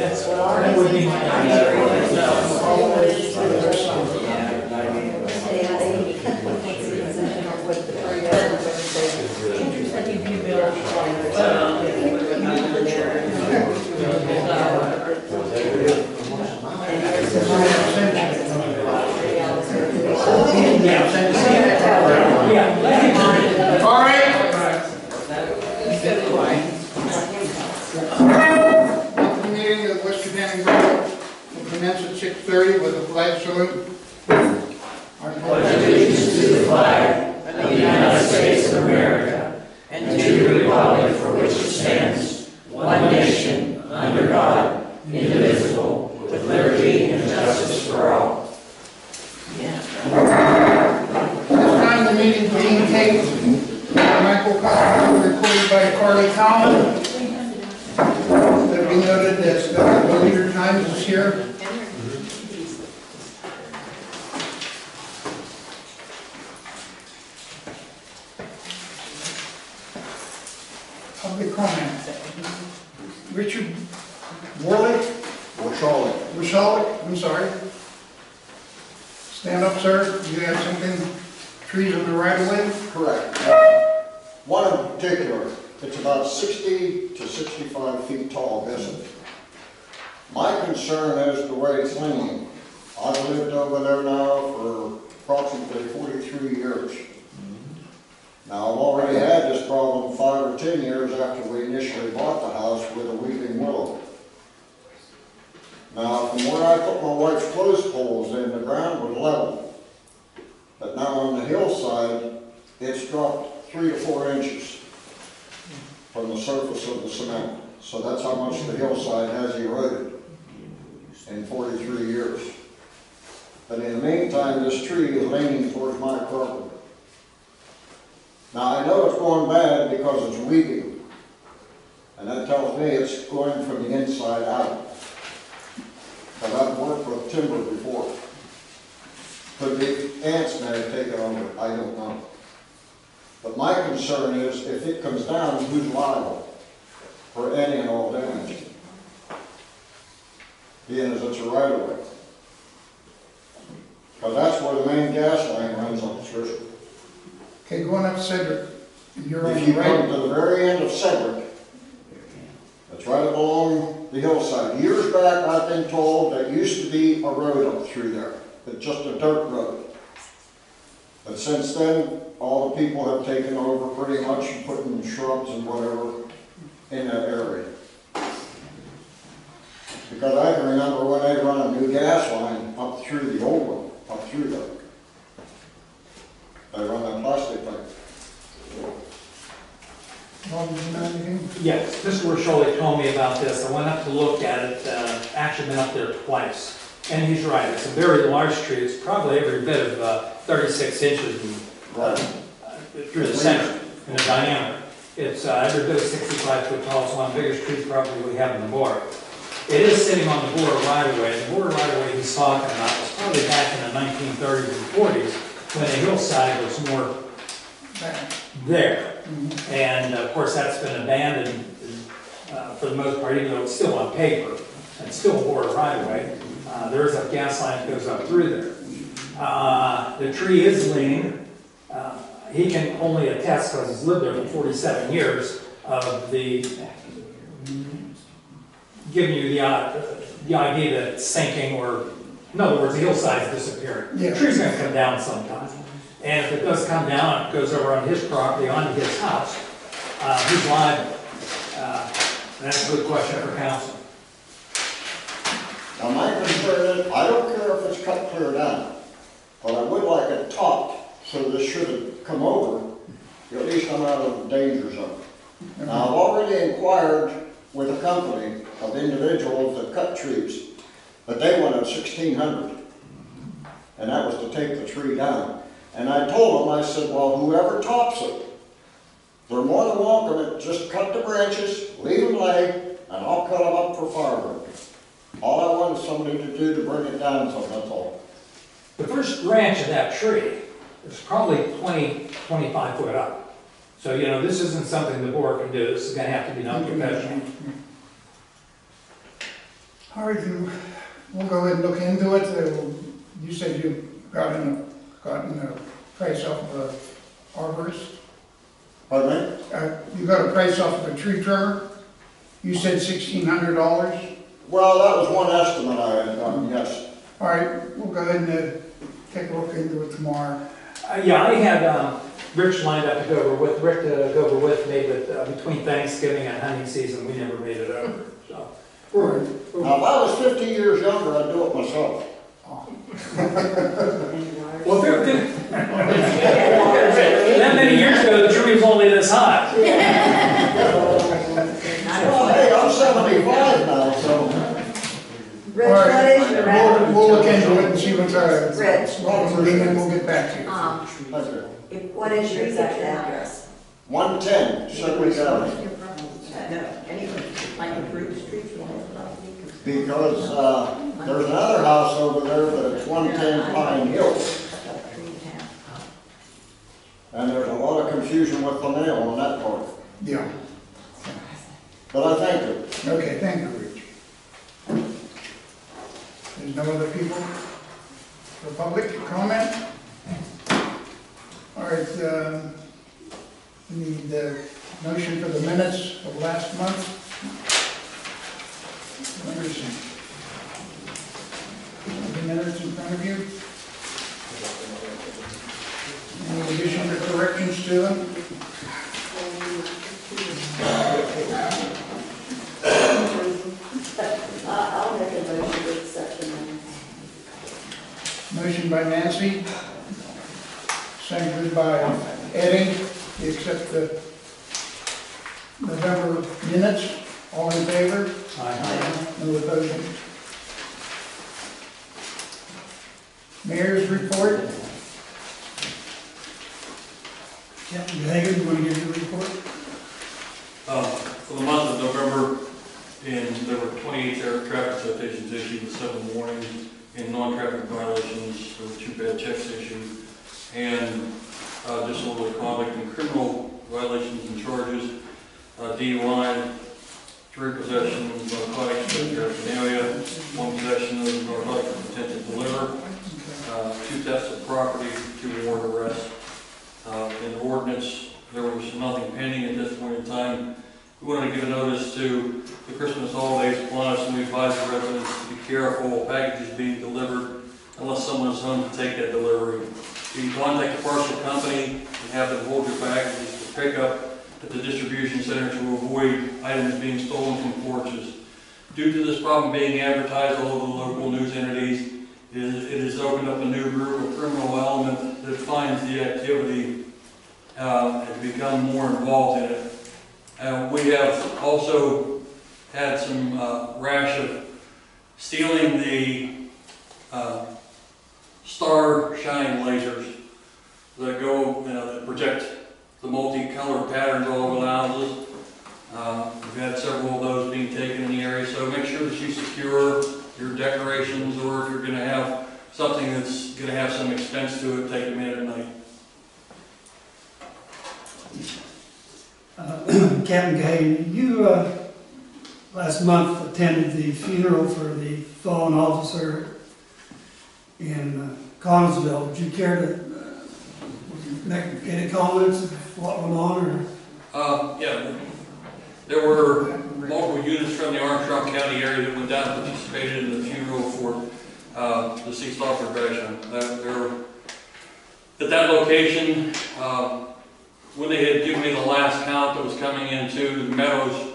That would be my All right. Welcome to the meeting of West Canadian Grove. We'll commence at 6:30 with a flag salute. Our pledge allegiance to the flag of the United States of America and to the republic for which it stands, one nation, under God, indivisible, with liberty and justice for all. This time the meeting is being taped by Michael Cox, recorded by Carly Collins. Let it be noted that the Leader Times is here. Public comment. Richard Worley? Warshawik, I'm sorry. Stand up, sir. You have something, trees on the right of way? Correct. One in particular, it's about 60 to 65 feet tall, isn't it? My concern is the way it's leaning. I've lived over there now for approximately 43 years. Now, I've already had this problem 5 or 10 years after we initially bought the house with a weeping willow. Now, from where I put my wife's clothes poles in, the ground was level. But now on the hillside, it's dropped 3 to 4 inches from the surface of the cement. So that's how much the hillside has eroded in 43 years. But in the meantime, this tree is leaning towards my property. Now, I know it's going bad because it's weeping. And that tells me it's going from the inside out. But I've worked with timber before. Could be ants may have taken over, I don't know. But my concern is if it comes down, who's liable for any and all damage? Being as it's a right of way. Because that's where the main gas line runs on the church. Okay, going up Cedric. You're on If the you right. come to the very end of Cedric, it's right up along the hillside. Years back, I've been told there used to be a road up through there. It's just a dirt road. But since then, all the people have taken over pretty much and putting shrubs and whatever in that area. Because I can remember when they run a new gas line up through the old one, up through there. They run that plastic pipe. Bob, did you know anything? Yes, Mr. Warshawik told me about this. I went up to look at it, actually been up there twice. And he's right, it's a very large tree. It's probably every bit of 36 inches through the center in the diameter. It's every bit of 65 foot tall. It's one of the biggest trees probably we have in the board. It is sitting on the border right of way. The border right of way he's talking about was probably back in the 1930s and 40s when the hillside was more there. And of course that's been abandoned for the most part, even though it's still on paper. It's still a border right of way. There is a gas line that goes up through there. The tree is leaning. He can only attest, because he's lived there for 47 years, of the giving you the idea that it's sinking, or in other words, the hillside's disappearing. Yeah. The tree's going to come down sometime. And if it does come down, it goes over on his property, onto his house. Who's liable? That's a good question for council. Now my concern is, I don't care if it's cut clear down, but I would like it topped so this should have come over, at least I'm out of the danger zone. Now I've already inquired with a company of individuals that cut trees, but they wanted $1,600, and that was to take the tree down. And I told them, I said, well, whoever tops it, they're more than welcome to just cut the branches, leave them lay, and I'll cut them up for firewood. All I want is somebody to do to bring it down, so that's all. The first branch of that tree is probably 20, 25 foot up. So, you know, this isn't something the board can do. This is going to have to be done professionally. All right, then we'll go ahead and look into it. You said you gotten a price off of a arborist? Pardon me? You got a price off of a tree trimmer? You said $1,600? Well, that was one estimate I had done, yes. All right, we'll go ahead and take a look into it tomorrow. Yeah, I had Rich lined up to go over with, Rick to go over with me, but between Thanksgiving and hunting season, we never made it over, so. Now, if I was 50 years younger, I'd do it myself. Well, that many years ago, the tree was only this high. Well, hey, I'm 75 now, so. Rich, All what right, is your address? we'll look into it and see what's our, Rich. and then we'll get back to you. Thank you. What is your exact address? 110, Sedgwick Avenue. Like approved streets? Because there's another house over there, but it's 110 Pine Hill. And there's a lot of confusion with the mail on that part. Yeah. But I thank you. Okay, thank you, Rich. There's no other people for public comment? All right, we need a motion for the minutes of last month. Let me see. The minutes in front of you. Any additions or corrections to them? I'll make a motion to accept the minutes. Motion by Nancy, seconded by Eddie, to accept the November minutes. All in favor? Aye. No opposed? Mayor's report. Captain Hagan, you want to give your report? For the month of November, there were 28 traffic citations issued with 7 warnings. In non-traffic violations, there were 2 bad checks issued. And disorderly conduct and criminal violations and charges, DUI, 3 possessions of narcotics, paraphernalia, 1 possession of narcotics with intent to deliver, 2 thefts of property, 2 warrant arrests. In the ordinance, there was nothing pending at this point in time. We wanted to give a notice to the Christmas holidays upon us, and we advise the residents to be careful of packages being delivered unless someone is home to take that delivery. You can contact the parcel company and have them hold your packages for pickup at the distribution center to avoid items being stolen from porches. Due to this problem being advertised all over the local news entities, it has opened up a new group of criminal element that finds the activity and become more involved in it. We have also had some rash of stealing the star shine lasers that go, that project the multicolored patterns all over the houses. We've had several of those being taken in the area, so make sure that you secure your decorations, or if you're going to have something that's going to have some expense to it, take them in at night. Captain Gay, you last month attended the funeral for the fallen officer in Collinsville. Would you care to make any comments of what went on? Or? Yeah, there were multiple units from the Armstrong County area that went down and participated in the funeral for the deceased officer Gresham. At that location, when they had given me the last count that was coming into the Meadows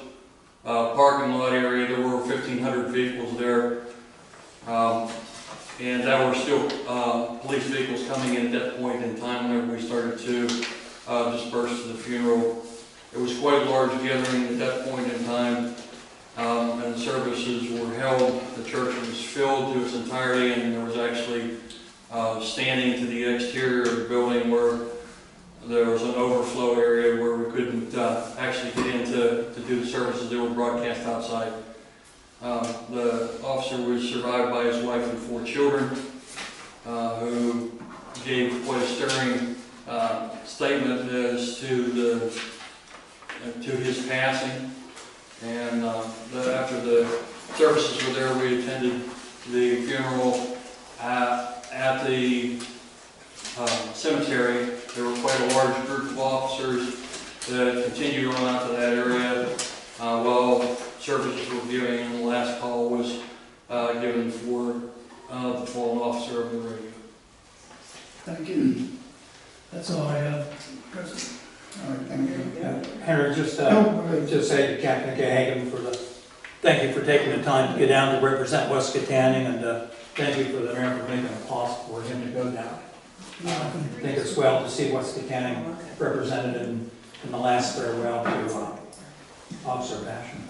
parking lot area, there were 1,500 vehicles there. And there were still police vehicles coming in at that point in time whenever we started to disperse to the funeral. It was quite a large gathering at that point in time, and the services were held. The church was filled to its entirety, and there was actually standing to the exterior of the building where there was an overflow area where we couldn't actually get in to do the services that were broadcast outside. The officer was survived by his wife and 4 children, who gave quite a stirring statement as to his passing. And after the services were there. We attended the funeral at the cemetery. There were quite a large group of officers that continued on out to that area while services were given, and the last call was given for the fallen officer of the radio. Thank you. That's all I have, President. All right, thank you. Henry, just No, just say to Captain Cahagan thank you for taking the time to get down to represent West Kittanning, and thank you for the mayor for making it possible for him to go down. I think it's well to see West Kittanning represented in the last farewell to Officer Passion.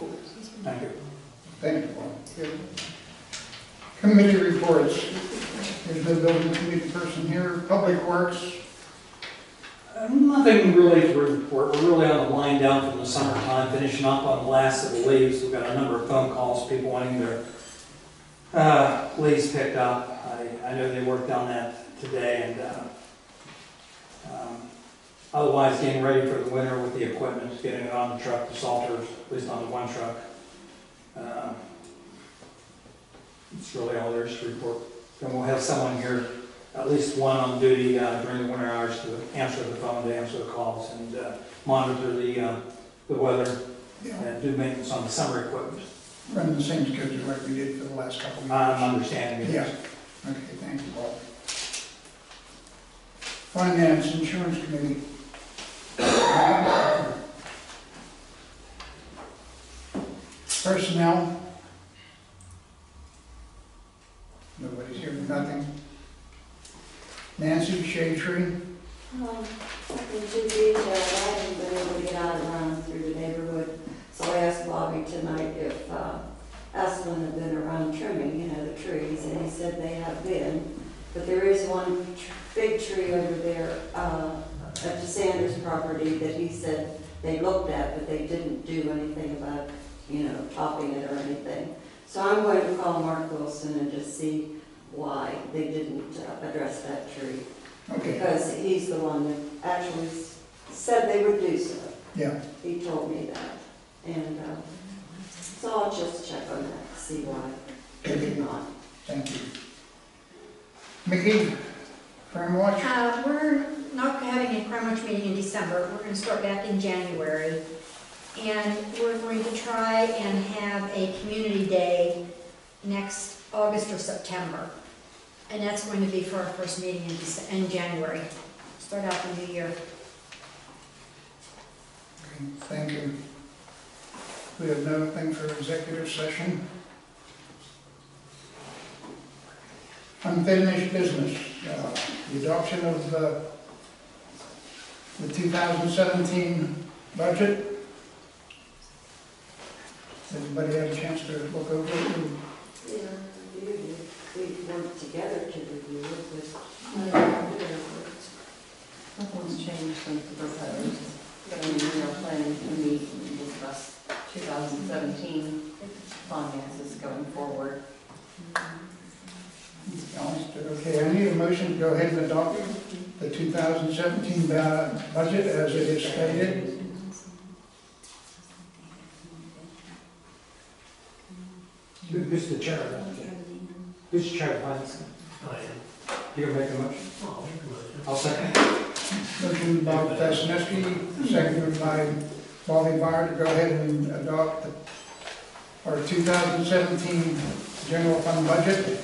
Thank you. Thank you, Paul. Committee reports. There's no building committee person here. Public Works. Nothing really to report. We're really on the wind down from the summertime, finishing up on the last of the leaves. We've got a number of phone calls, people wanting their leaves picked up. I know they worked on that today, and otherwise getting ready for the winter with the equipment, getting it on the truck, the salters, at least on the one truck. It's really all there is to report. Then we'll have someone here, at least one on duty during the winter hours to answer the phone, to answer the calls, and monitor the weather and do maintenance on the summer equipment. Run the same schedule like we did for the last couple of years. I'm understanding it. Yeah. Okay, thank you, Paul. Finance, Insurance Committee. Personnel. Nobody's here for nothing. Nancy, Shade Tree. Nothing too detailed. I haven't been able to get out and run through the neighborhood. So I asked Bobby tonight if Aslan had been around trimming, the trees, and he said they have been. But there is one big tree over there at the Sanders property that he said they looked at, but they didn't do anything about, topping it or anything. So I'm going to call Mark Wilson and just see why they didn't address that tree. Okay. Because he's the one that actually said they would do so. Yeah. He told me that. And so I'll just check on that to see why they did not. Thank you. Mickey, Crime Watch? We're not having a Crime Watch meeting in December. We're going to start back in January. And we're going to try and have a community day next August or September. And that's going to be for our first meeting in January. Start out the new year. Okay, thank you. We have nothing for executive session. Unfinished business. The adoption of the 2017 budget. Everybody had a chance to look over it? Yeah, we worked together to review it, but Nothing's changed since the proposed, but we are planning to meet and discuss 2017 finances going forward. Okay, I need a motion to go ahead and adopt the 2017 budget as it is stated. Who's the chair of that? Who's the chair of finance? You gonna make a motion? I'll second. Motion by Tasneski, seconded by Bobby Byer to go ahead and adopt our 2017 general fund budget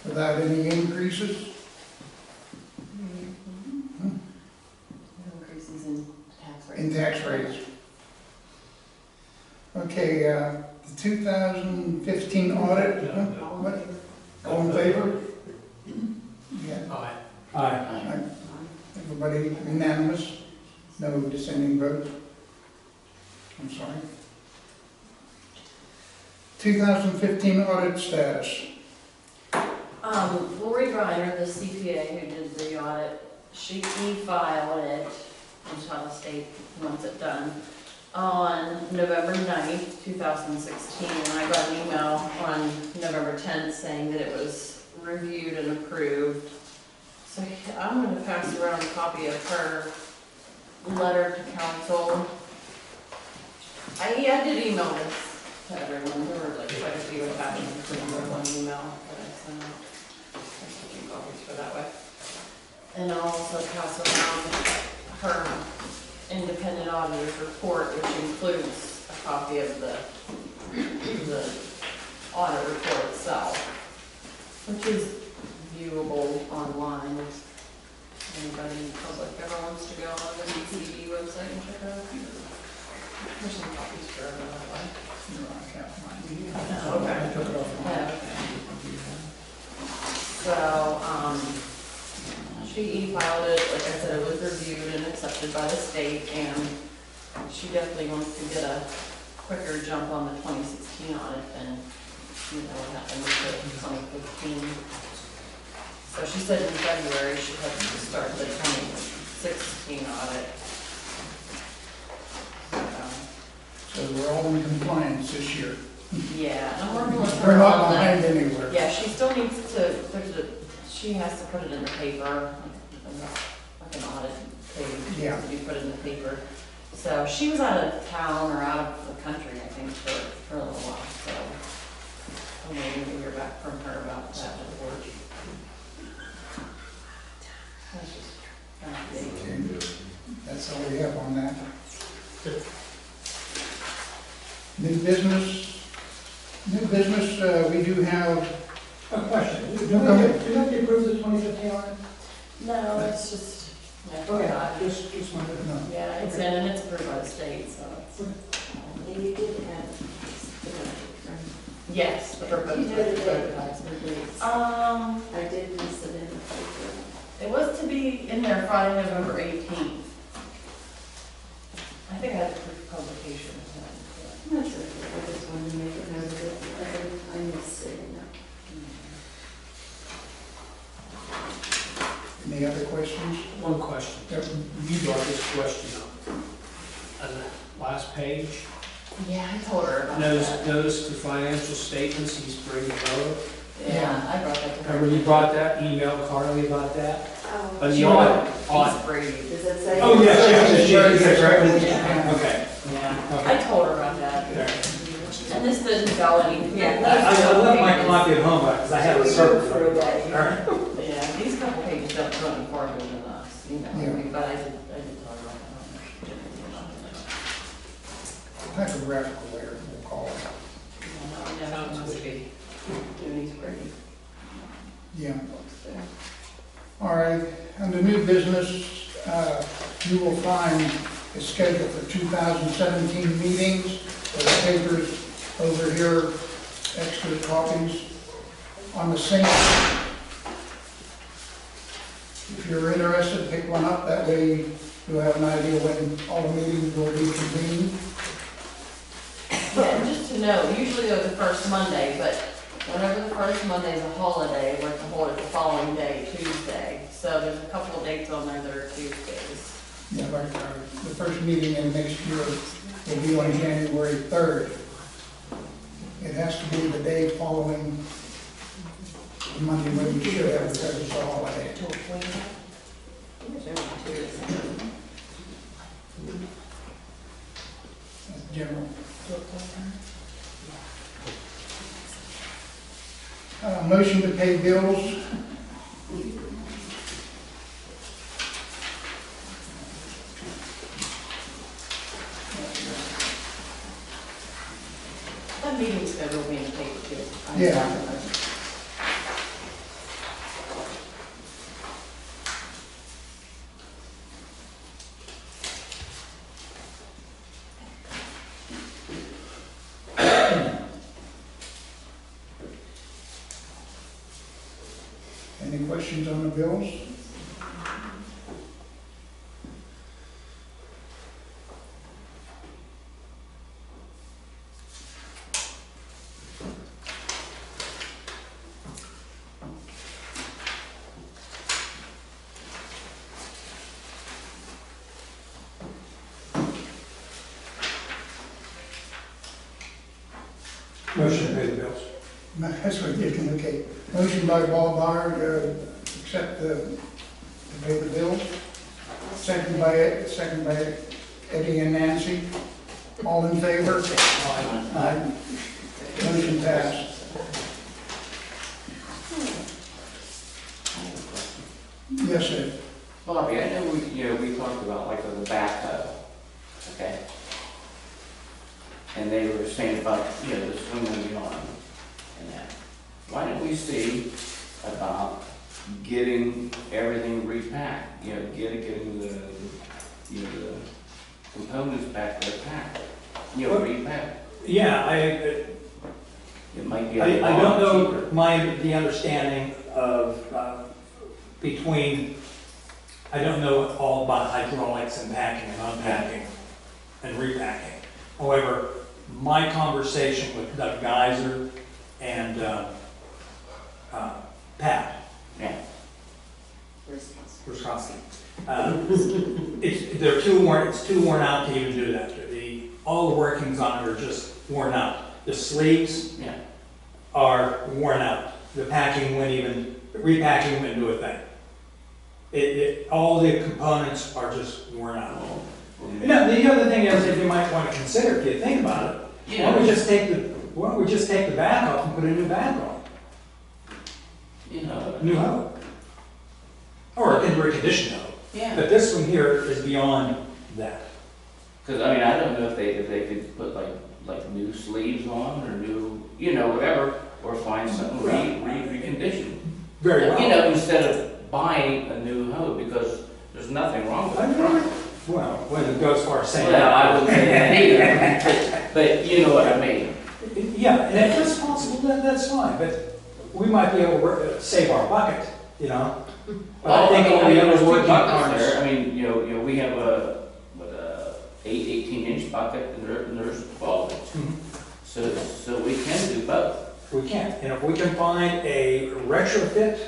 without any increases. Increases in tax rates. In tax rates. Okay, the 2015 audit, what? All in favor? Yeah. Aye. Everybody unanimous? No dissenting vote? I'm sorry. 2015 audit status. Lori Griner, the CPA who did the audit, she e-filed it until the state wants it done on November 9th, 2016, and I got an email on November 10th saying that it was reviewed and approved. So I'm going to pass around a copy of her letter to council. I did email this to everyone. There were like quite a go back and include the one email that I sent out. There's a few copies for that way. And I'll also pass around her independent auditor's report, which includes a copy of the audit report itself, which is viewable online if anybody in the public ever wants to go on the DCD website and check it out. There's some copies for everyone that way. No, I can't find it. Okay. I took it off. Yeah, okay. So, she e-filed it, like I said, it was reviewed and accepted by the state, and she definitely wants to get a quicker jump on the 2016 audit than, what happened with the 2015. So she said in February she had to start the 2016 audit. So we're all in compliance this year. Yeah, and I'm working with We're her not on that. behind anywhere. Yeah, she still needs to put it, she has to put it in the paper, like an audit page, Yeah. has to be put in the paper. So she was out of town or out of the country, I think, for a little while, so I'm waiting to hear back from her about that report. That's just an update. Okay. That's all we have on that. New business, we do have, A question, No, go ahead. do you have to approve the 2015 audit? No, it's just, yeah, Okay, just wanted to know. yeah, it's in and it's approved by the state, so it's. And you did have Yes, the proposed You know the date. advertisement. the I did miss it in the paper. It was to be in there Friday, November 18th. I think I had the proof of publication. That's okay, I just wanted to make a note of it, I missed it, any other questions? One question. You brought this question up. On the last page, Yeah, I told her about notice, that. notice to financial statements, East Spring Road. Yeah, I brought that to her. Remember you brought that, emailed Carly about that? Oh, On She the wrote audit. East Brady. does it say? Oh, yes, yes, Right. yes, okay. Yeah, Okay. I told her about that. And this didn't go any. Yeah. I left my copy at home, because I have a circle. For a day. Yeah, these couple pages don't go any farther than us, you know, Yeah. but I did tell her about that. Typographical error, we'll call it. Sounds to be doing East Brady. Yeah. All right, under new business, you will find a schedule for 2017 meetings. The papers over here, extra copies on the same. If you're interested, pick one up. That way you'll have an idea when all the meetings will be convened. Yeah, and just to know, usually they're the first Monday, but whenever the first Monday is a holiday, we're to hold it the following day, Tuesday. So there's a couple of dates on there that are Tuesdays. Yeah, like the first meeting in next year will be on January 3rd. It has to be the day following Monday when we should have, because it's a holiday. That's general. Motion to pay bills. That meeting schedule will be in the paper too. Yeah. Any questions on the bills? Motion to pay the bills. That's what I did, okay. Motion by Ballbar to accept to pay the bills. Second by Eddie and Nancy. All in favor? Aye. Motion passed. Yes, sir. Bobby, I know we talked about like the backhoe, okay? And they were saying about, the swinging beyond and that. Why don't we see about getting everything repacked, getting the components back there packed, repacked. Yeah, It might be I a lot don't know cheaper. the understanding of, I don't know all about hydraulics and packing and unpacking and repacking. However, my conversation with Doug Geiser and Pat, Yeah. Wisconsin, it's too worn out to even do that. All the workings on it are just worn out. The sleeves Yeah. are worn out. The repacking wouldn't do a thing. All the components are just worn out. Now, the other thing is, if you might want to consider, if you think about it, why don't we just take the back off and put a new back on? New hoe. Or a reconditioned hoe. Yeah. But this one here is beyond that. Because I don't know if they could put like new sleeves on or new, whatever, or find something reconditioned. Very well. Instead of buying a new hoe, because there's nothing wrong with it. Well, when it goes far as saying Well, that. I wouldn't say that either, but you know what I mean. Yeah, and if it's possible, then that's fine, but we might be able to save our bucket, But I think all the there's other two working buckets parts. there. We have a 18-inch bucket and there's 12 inch. So we can do both. We can, and if we can find a retrofit,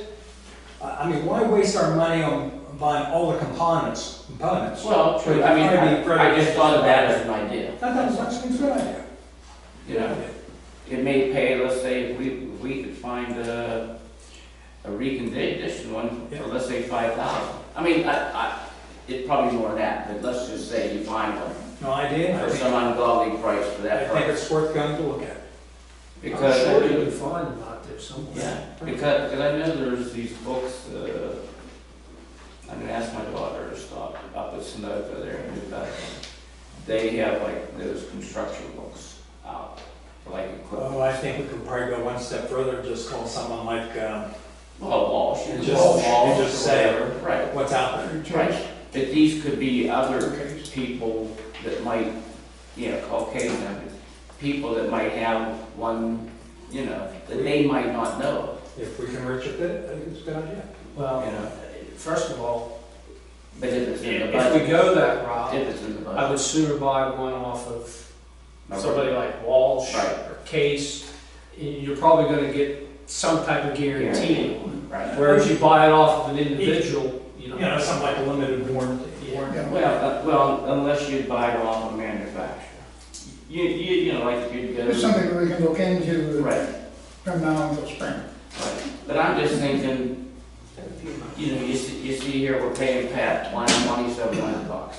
why waste our money on buying all the components? Well, true. I just thought of that as an idea. That's a good idea. It may pay, let's say, if we could find a reconditioned one for, let's say, $5,000. It's probably more than that, but let's just say you find one No idea. for some ungodly price for that I think price. it's worth going to look at. Because I'm sure you can find them out there somewhere. yeah, because I know there's these books. I'm gonna ask my daughter to stop up at Sunoco there and do that. They have like those construction books out for like equipment. Well, I think we could probably go one step further, just call someone like, Walsh and and just say right. what's out there. Right, but these could be other people that might, Caucasian people that might have one, that they might not know. If we can retrofit it, I think it's a good idea. Well, first of all, But if it's in the if budget, we go that route, if it's in the I budget. would sooner buy one off of Okay. somebody like Walsh Right. or Case. You're probably gonna get some type of guarantee. Right. Whereas you buy it off of an individual, Something like a limited warranty. Yeah. Well, unless you buy it off a manufacturer. Like if you'd go. It's something that we can look into Right, from now until spring. right. But I'm just thinking, you see here, we're paying Pat $2,700.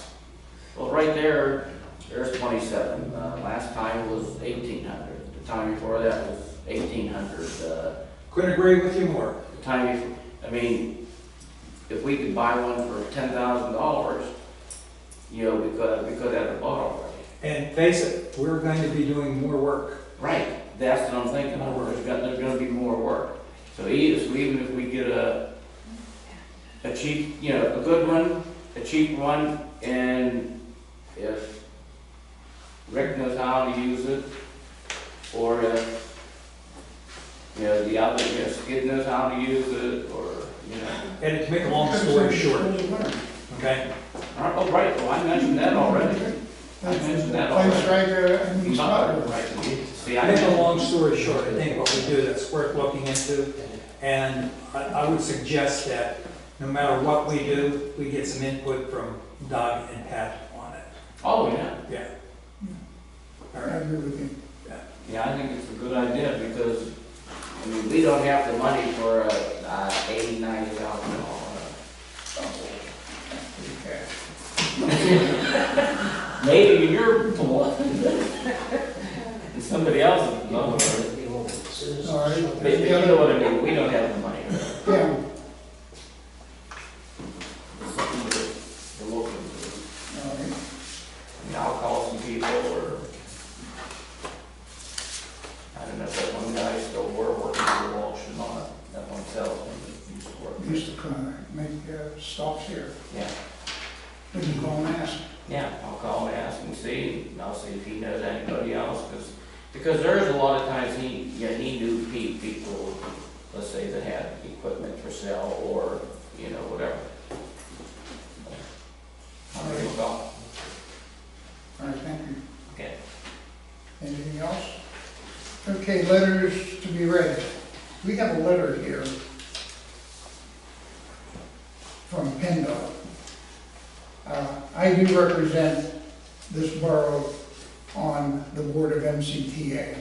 Well, right there's 27. Last time was 1,800. The time before that was 1,800. Couldn't agree with you more. The time before, if we could buy one for $10,000, we could have a bought already. And face it, we're going to be doing more work. Right, that's what I'm thinking. There's gonna be more work. So even if we get a cheap, a good one, a cheap one, and if Rick knows how to use it, or if, the other, Skid knows how to use it, or, And to make a long story short, okay? Oh, right, well, I mentioned that already. I mentioned that Plain already. striker and East Butler. Right, see, To I make a mentioned, long story short, I think what we do that's worth looking into, and I would suggest that no matter what we do, we get some input from Doug and Pat on it. oh, yeah. Yeah. All I right. agree with you. Yeah, I think it's a good idea, because, we don't have the money for $80,000-$90,000. Maybe you're and somebody else is. boxes. All right. But you know what I mean, we don't have the money. Yeah, It's something that we're looking to. all right. And I'll call some people, or, I don't know if that one guy still working for Walsh and all that, that one salesman that used to work. Used to come make stops here. Yeah, We can call and ask. yeah, I'll call and ask and see, and I'll see if he knows anybody else, because there's a lot of times he knew people, let's say, that had equipment for sale, or, you know, whatever. I'll give him a call. All right, thank you. Okay. Anything else? Okay, letters to be read. We have a letter here from PennDOT. I do represent this borough on the board of MCTA.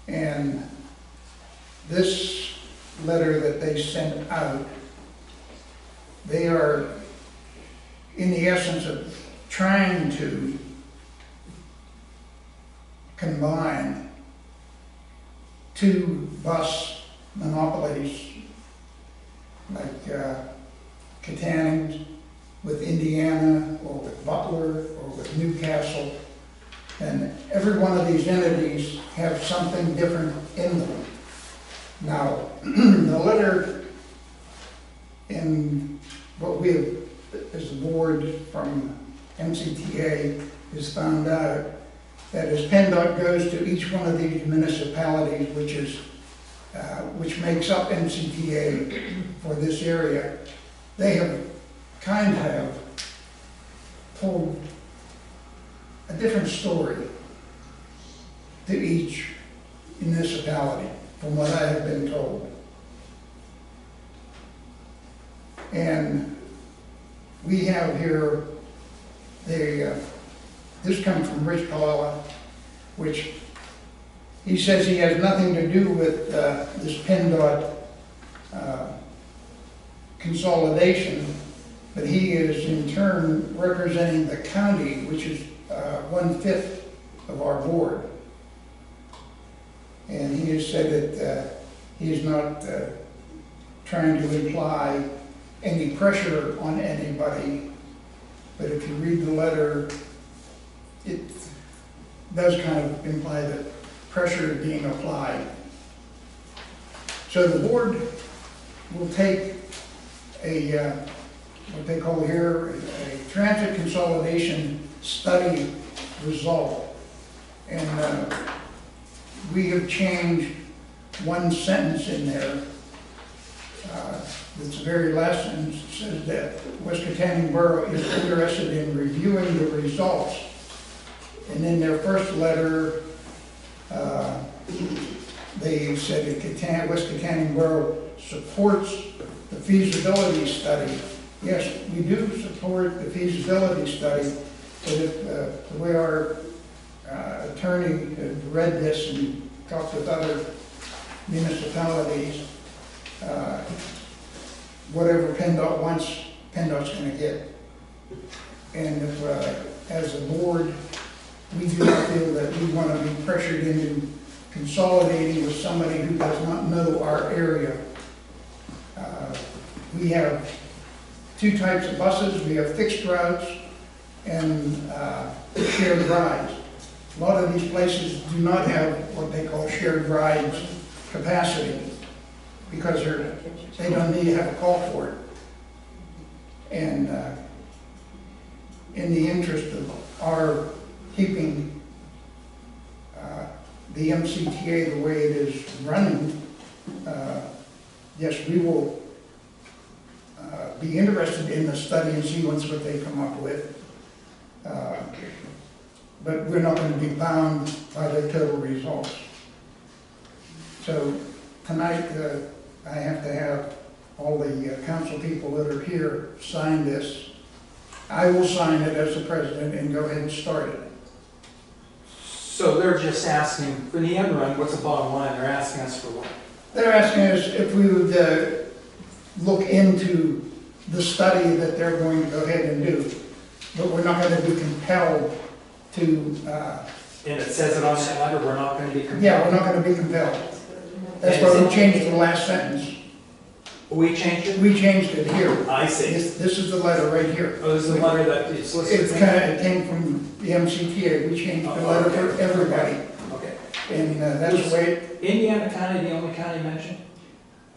And this letter that they sent out, they are in the essence of trying to combine two bus monopolies like Katanning with Indiana, or with Butler, or with Newcastle. And every one of these entities have something different in them. Now, the letter in what we have as a board from MCTA has found out that as PennDOT goes to each one of these municipalities, which makes up MCTA for this area, they have kind of told a different story to each municipality, from what I have been told. And we have here, this comes from Rich Palella, which he says he has nothing to do with this PennDOT consolidation, but he is in turn representing the county, which is 1/5 of our board. And he has said that he is not trying to imply any pressure on anybody, but if you read the letter, it does kind of imply that pressure is being applied. So the board will take what they call here a transit consolidation study result. And we have changed one sentence in there. It's the very last sentence. It says that West Katanning Borough is interested in reviewing the results. And in their first letter, they said that West Katanning Borough supports the feasibility study. Yes, we do support the feasibility study, but if the way our attorney had read this and talked with other municipalities, whatever PennDOT wants, PennDOT's going to get. And if, as a board, we do not feel that we want to be pressured into consolidating with somebody who does not know our area. We have two types of buses. We have fixed routes and shared rides. A lot of these places do not have what they call shared rides capacity because they don't need to have a call for it. And in the interest of our keeping the MCTA the way it is running, yes, we will be interested in the study and see what they come up with. But we're not going to be bound by the total results. So tonight, I have to have all the council people that are here sign this. I will sign it as the president and go ahead and start it. So they're just asking, for the end run, what's the bottom line? They're asking us for what? They're asking us if we would look into the study that they're going to go ahead and do. But we're not going to be compelled to And it says it on that letter, we're not gonna be compelled. Yeah, we're not gonna be compelled. That's why we changed the last sentence. We changed it? We changed it here. I see. This is the letter right here. Oh, this is the letter that the solicitor. It came from the MCTA. We changed the letter for everybody. Okay. And that's the way, Indiana County, the only county mentioned?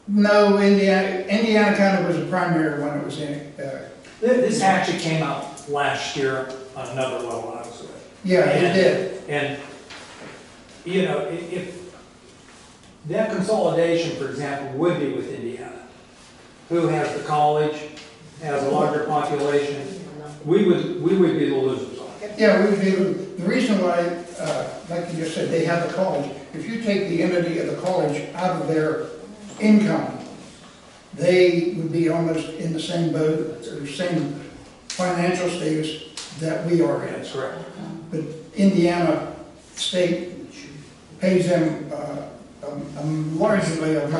no, Indiana County was the primary one that was in it. This actually came out last year on another level I was with. Yeah, it did. And, you know, if that consolidation, for example, would be with Indiana, who has the college, has a larger population, we would be the losers on it. Yeah, we do. The reason why, like you just said, they have the college. If you take the entity of the college out of their income, they would be almost in the same boat or same financial status that we are in. That's correct. But Indiana State pays them largely amount of...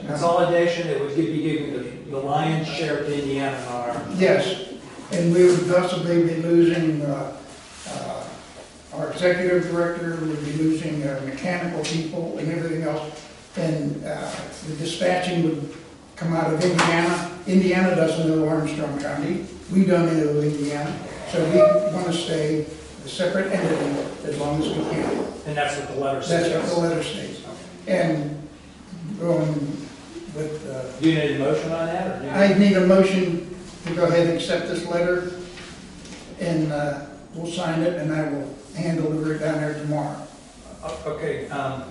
Consolidation, it would be giving the lion's share to Indiana on our... Yes, and we would possibly be losing our executive director, we'd be losing mechanical people and everything else. And the dispatching would come out of Indiana. Indiana doesn't know Armstrong County. We don't know Indiana. So we want to stay a separate entity as long as we can. And that's what the letter says. That's what the letter states. And going with... Do you need a motion on that? Or do you- I need a motion to go ahead and accept this letter, and we'll sign it, and I will hand deliver it down there tomorrow. Okay, I'd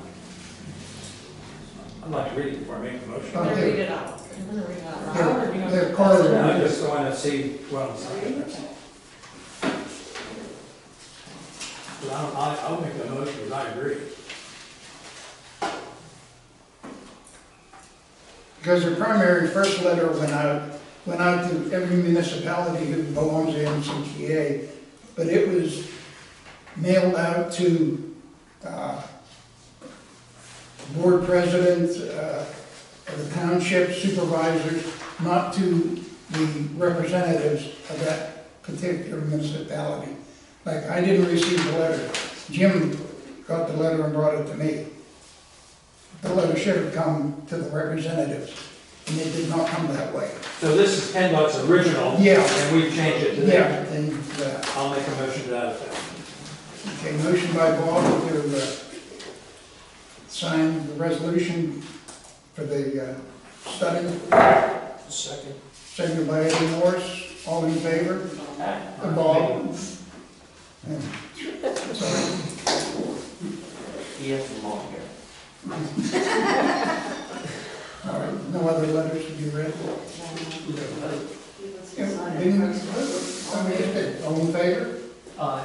like to read it before I make the motion. I'm gonna read it out. I'm gonna read it out. The card. I just want to see what I'm saying. I'll make the motion because I agree. Because the primary first letter went out to every municipality who belongs to MCTA, but it was mailed out to board presidents, the township supervisors, not to the representatives of that particular municipality. Like, I didn't receive the letter. Jim got the letter and brought it to me. The letter should have come to the representatives, and it did not come that way. So this is PennDOT's original. Yeah. And we've changed it to Yeah, that. and, I'll make a motion to that effect. okay, motion by Bob to sign the resolution for the study. Second. Seconded by Eddie Morris, all in favor? Bob? Sorry. He has them all here. All right, no other letters to be read? All in favor? Aye.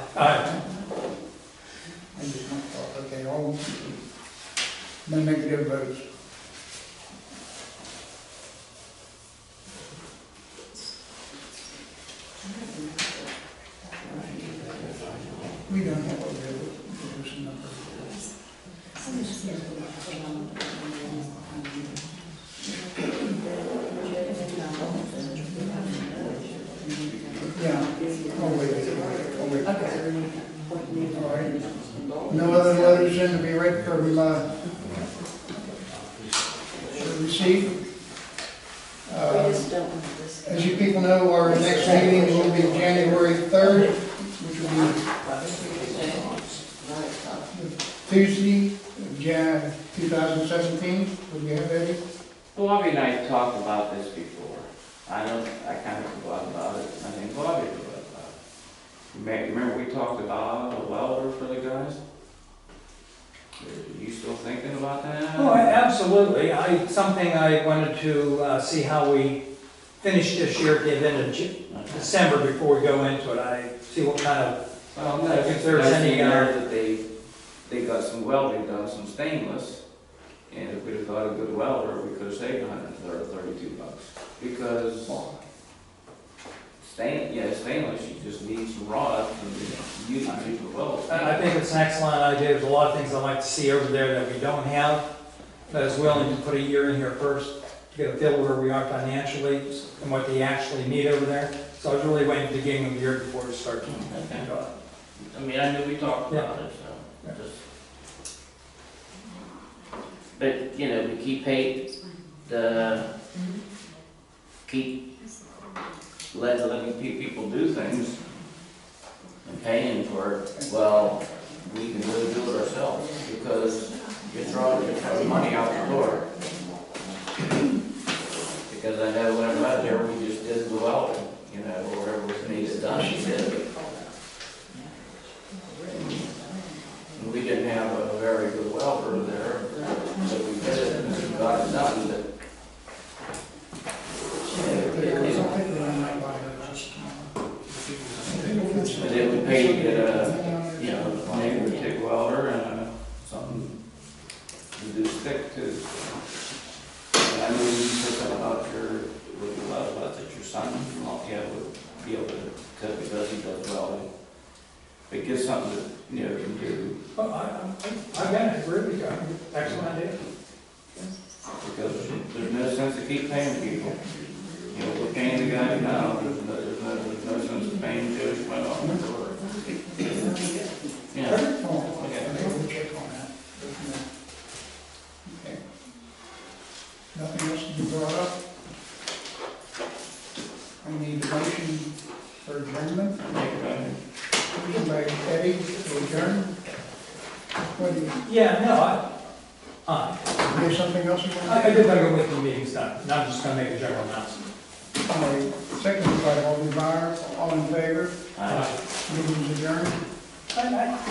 I just want to talk, okay, all, no negative votes. We don't have a resolution number. Yeah, oh wait. All right. No other letters in to be read from, should receive. As you people know, our next meeting will be January 3rd, which will be Tuesday, Jan 2017. Would you have Eddie? Bobby and I talked about this before. I kind of forgot about it. I think Bobby forgot about it. Remember we talked about a welder for the guys? Are you still thinking about that? Oh, absolutely. Something I wanted to see how we finish this year at the end of December before we go into it. I see what kind of, if there's any... that they got some welding done, some stainless, and if we'd have got a good welder, we could have saved $132. Because stainless, you just need some rods and use them for welding. I think it's an excellent idea. There's a lot of things I'd like to see over there that we don't have, that is willing to put a year in here first to get a feel where we are financially and what they actually need over there. So I was really waiting to the beginning of the year before we start. I mean, I knew we talked about it, so, Yeah. just. But, you know, we keep letting people do things and paying for it, well, we can really do it ourselves, because you're throwing money out the door. Because I know when I was out there, we just did the welding, you know, whatever was needed done, we did. And we didn't have a very good welder there, so we did it and we got it done, but. But then we paid to get a, you know, a neighbor TIG welder and something to do stick to. And I know you said something about that your son, would be able to cut because he does welding. But get something that, you know, can do. Well, I got it, really, excellent idea. Because there's no sense to keep paying people. You know, we're paying the guy now, there's no sense of paying Joe Schmidt. Yeah. We'll check on that. Okay. Nothing else to be brought up? I need a motion for adjournment. Motion by Eddie to adjourn. What do you, Yeah, no, you have something else you want to I say? did want to go with the meeting's done, and I'm just gonna make a general announcement. Second by Alderman Bauer, all in favor? Meeting's adjourned.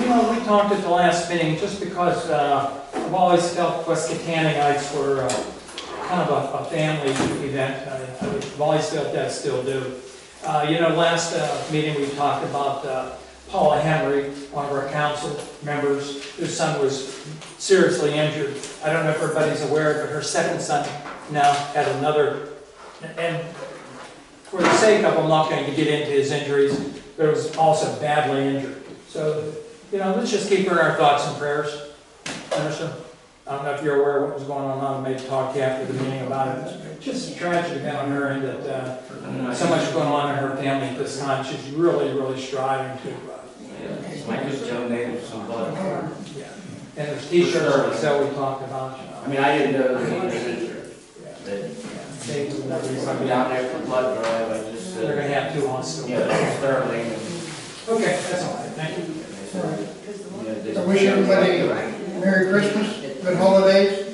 You know, we talked at the last meeting, just because I've always felt West Nights were kind of a family event. I've always felt that, still do. You know, last meeting we talked about Paula Henry, one of our council members, whose son was seriously injured. I don't know if everybody's aware, but her second son now had another, and for the sake of, I'm not going to get into his injuries, but it was also badly injured. So, you know, let's just keep her in our thoughts and prayers. Anderson, I don't know if you're aware of what was going on. I may talk to you after the meeting about it. It's just a tragedy on her end that so much going on in her family at this time. She's really, really striving to. I just donated some blood. Yeah. And there's t-shirts that we talked about. I mean, I didn't know that he was injured. I'll be out there for blood drive, I just. They're going to have 2 hospitals. Yeah, Sterling. Okay, that's all right. Thank you. I wish everybody Merry Christmas, good holidays.